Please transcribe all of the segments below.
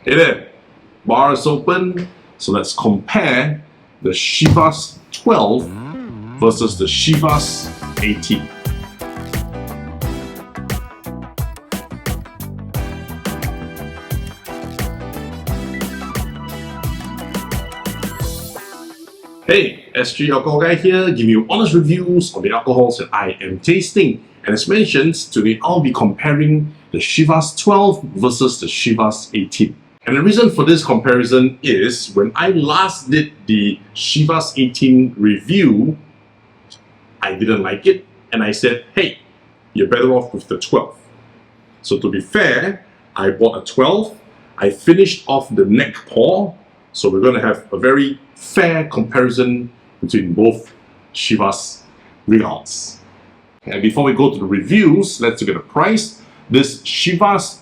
Hey there, bar is open, so let's compare the Chivas 12 versus the Chivas 18. Hey, SG Alcohol Guy here, giving you honest reviews on the alcohols that I am tasting. And as mentioned, today I'll be comparing the Chivas 12 versus the Chivas 18. And the reason for this comparison is when I last did the Chivas 18 review, I didn't like it and I said, hey, you're better off with the 12. So to be fair, I bought a 12, I finished off the neck pour, so we're going to have a very fair comparison between both Chivas Regals. And before we go to the reviews, let's look at the price. This Chivas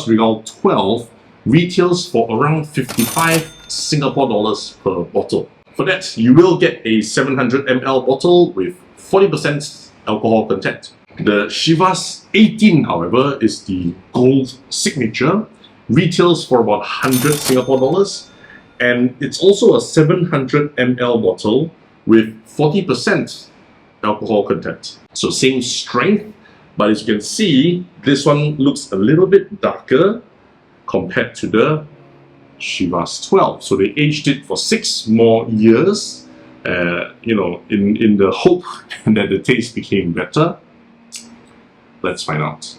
Regal 12 retails for around 55 Singapore dollars per bottle. For that, you will get a 700 ml bottle with 40% alcohol content. The Chivas 18, however, is the gold signature, retails for about 100 Singapore dollars, and it's also a 700 ml bottle with 40% alcohol content. So same strength, but as you can see, this one looks a little bit darker compared to the Chivas 12. So they aged it for 6 more years, in the hope that the taste became better. Let's find out.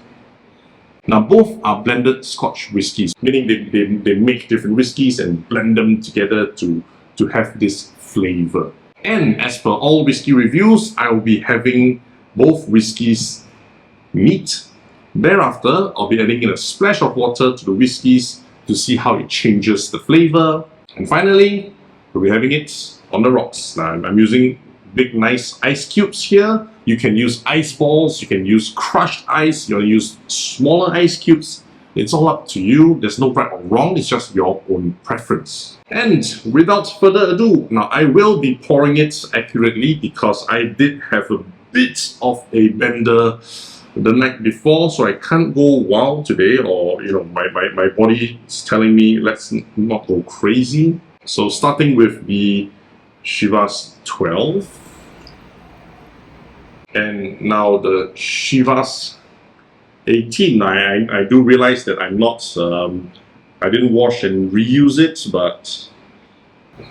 Now both are blended Scotch whiskies, meaning they make different whiskies and blend them together to have this flavor. And as per all whiskey reviews, I will be having both whiskies neat. Thereafter, I'll be adding in a splash of water to the whiskies to see how it changes the flavor. And finally, we'll be having it on the rocks. Now I'm using big nice ice cubes here. You can use ice balls, you can use crushed ice, you want to use smaller ice cubes. It's all up to you. There's no right or wrong, it's just your own preference. And without further ado, now I will be pouring it accurately because I did have a bit of a bender the night before, so I can't go wild today, or my body is telling me let's not go crazy. So starting with the Chivas 12, and now the Chivas 18. I do realize that I'm not, I didn't wash and reuse it, but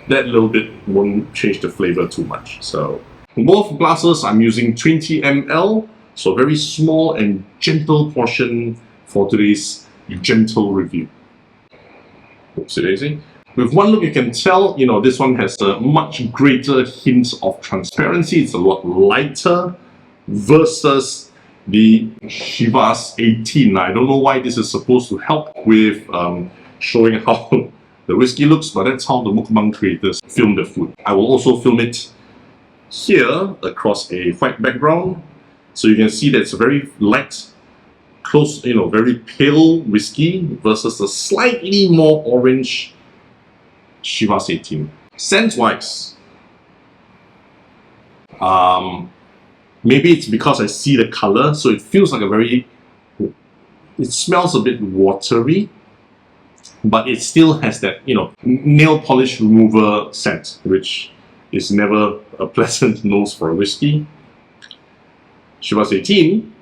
that little bit won't change the flavor too much. So both glasses I'm using 20 ml, so very small and gentle portion for today's gentle review. Oopsie daisy. With one look you can tell, this one has a much greater hint of transparency. It's a lot lighter versus the Chivas 18. I don't know why this is supposed to help with showing how the whiskey looks, but that's how the mukbang creators film the food. I will also film it here across a white background, so you can see that it's a very light, close, very pale whiskey versus a slightly more orange Chivas 18. Scent-wise, maybe it's because I see the color, so it feels like it smells a bit watery, but it still has that, nail polish remover scent, which is never a pleasant nose for a whiskey. Chivas 18,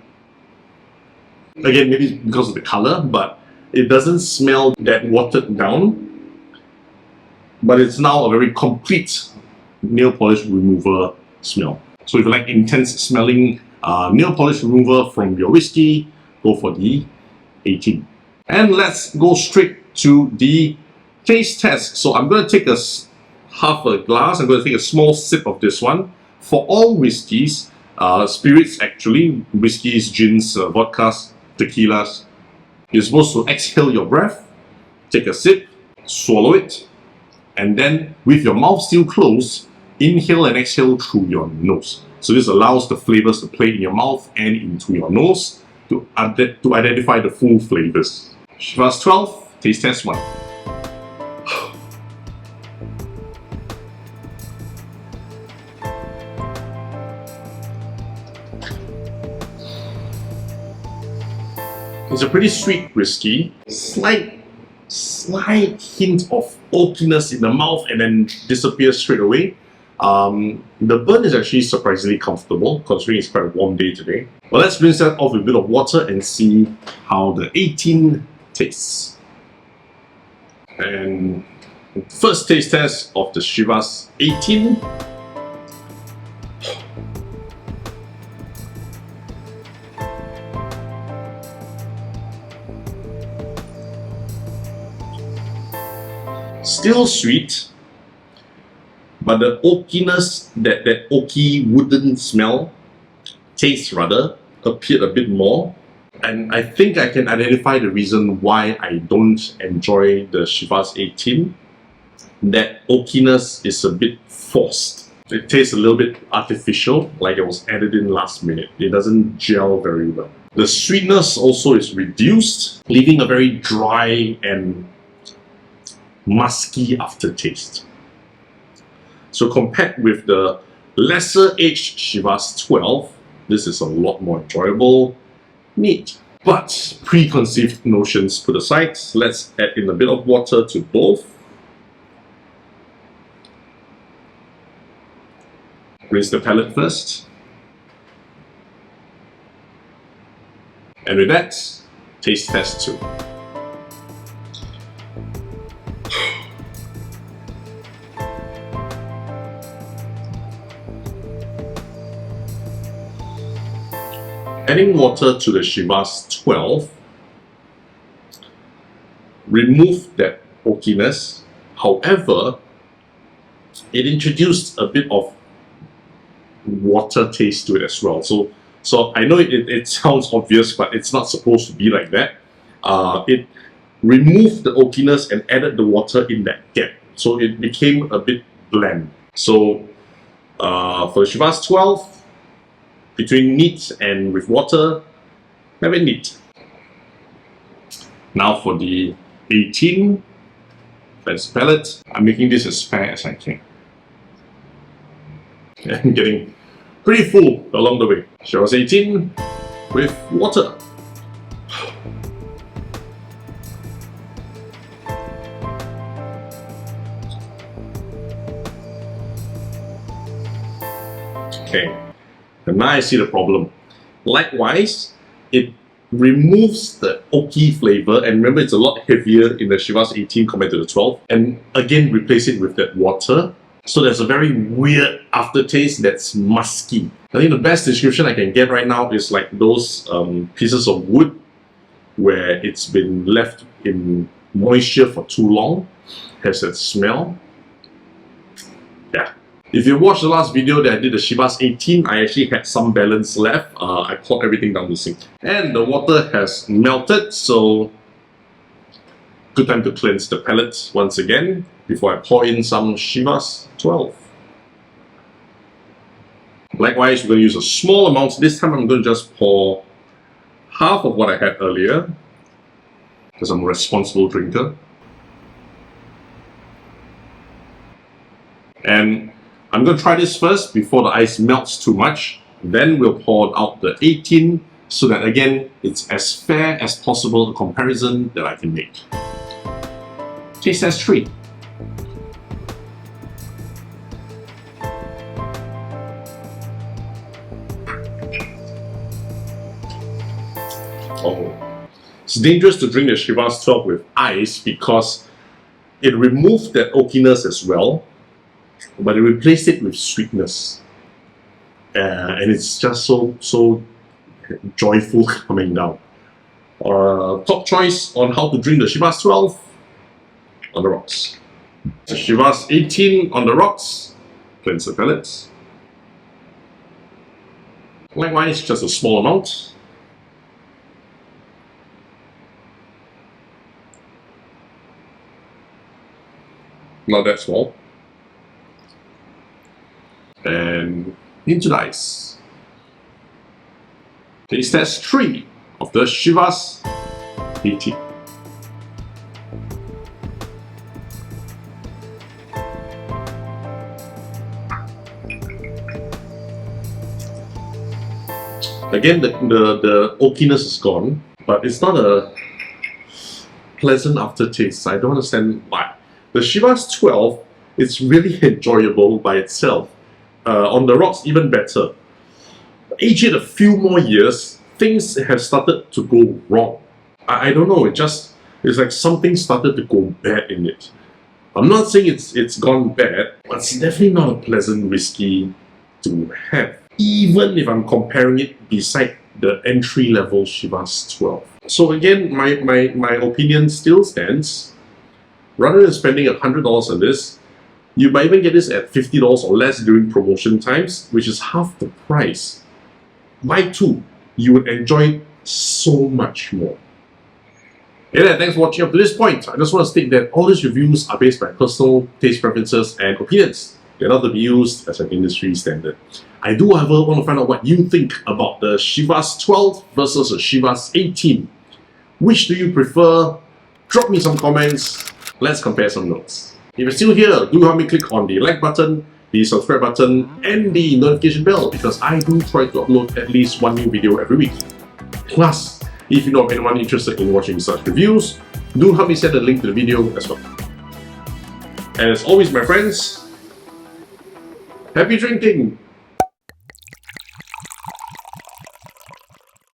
again, maybe because of the color, but it doesn't smell that watered down, but it's now a very complete nail polish remover smell. So if you like intense smelling nail polish remover from your whiskey, go for the 18. And let's go straight to the taste test. So I'm going to take half a glass, I'm going to take a small sip of this one. For all whiskeys, spirits actually, whiskeys, gins, vodkas, tequilas, you're supposed to exhale your breath, take a sip, swallow it, and then with your mouth still closed, inhale and exhale through your nose. So this allows the flavors to play in your mouth and into your nose to identify the full flavors. Chivas 12, taste test 1. It's a pretty sweet whiskey, slight slight hint of oakiness in the mouth and then disappears straight away. The burn is actually surprisingly comfortable considering it's quite a warm day today. Well, let's rinse that off with a bit of water and see how the 18 tastes. And first taste test of the Chivas 18. Still sweet, but the oakiness, that oaky wooden smell, taste rather, appeared a bit more. And I think I can identify the reason why I don't enjoy the Chivas 18. That oakiness is a bit forced. It tastes a little bit artificial, like it was added in last minute. It doesn't gel very well. The sweetness also is reduced, leaving a very dry and musky aftertaste. So compared with the lesser aged Chivas 12, this is a lot more enjoyable, neat. But preconceived notions put aside, let's add in a bit of water to both. Rinse the palate first. And with that, taste test 2. Adding water to the Chivas 12 removed that oakiness. However, it introduced a bit of water taste to it as well. So I know it sounds obvious, but it's not supposed to be like that. It removed the oakiness and added the water in that gap. So it became a bit bland. So for the Chivas 12, between neat and with water, very neat. Now for the 18, that's palate. I'm making this as fair as I can. And getting pretty full along the way. Chivas 18 with water. Okay. And now I see the problem. Likewise, it removes the oaky flavor, and remember it's a lot heavier in the Chivas 18 compared to the 12, and again replace it with that water. So there's a very weird aftertaste that's musky. I think the best description I can get right now is like those pieces of wood where it's been left in moisture for too long, has that smell. Yeah. If you watched the last video that I did the Chivas 18, I actually had some balance left. I poured everything down the sink. And the water has melted, so good time to cleanse the palate once again before I pour in some Chivas 12. Likewise, we're going to use a small amount. This time I'm going to just pour half of what I had earlier, because I'm a responsible drinker. And I'm going to try this first before the ice melts too much. Then we'll pour out the 18 so that again, it's as fair as possible a comparison that I can make. Taste test 3. Oh, it's dangerous to drink the Chivas 12 with ice because it removed that oakiness as well, but it replaced it with sweetness, and it's just so joyful coming down. Top choice on how to drink the Chivas 12 on the rocks. The Chivas 18 on the rocks, cleanse the palates. Likewise, just a small amount. Not that small. And into the ice. Taste test 3 of the Chivas 18. Again, the oakiness is gone, but it's not a pleasant aftertaste. I don't understand why. The Chivas 12, it's really enjoyable by itself. On the rocks, even better. Age it a few more years, things have started to go wrong. I don't know, it's like something started to go bad in it. I'm not saying it's gone bad, but it's definitely not a pleasant whiskey to have, even if I'm comparing it beside the entry-level Chivas 12. So again, my opinion still stands. Rather than spending $100 on this, you might even get this at $50 or less during promotion times, which is half the price. Buy two, you would enjoy it so much more. Hey there, thanks for watching up to this point. I just want to state that all these reviews are based by personal taste preferences and opinions. They're not to be used as an industry standard. I do, however, want to find out what you think about the Chivas 12 versus the Chivas 18. Which do you prefer? Drop me some comments. Let's compare some notes. If you're still here, do help me click on the like button, the subscribe button, and the notification bell, because I do try to upload at least one new video every week. Plus, if you know of anyone interested in watching such reviews, do help me send a link to the video as well. And as always, my friends, happy drinking!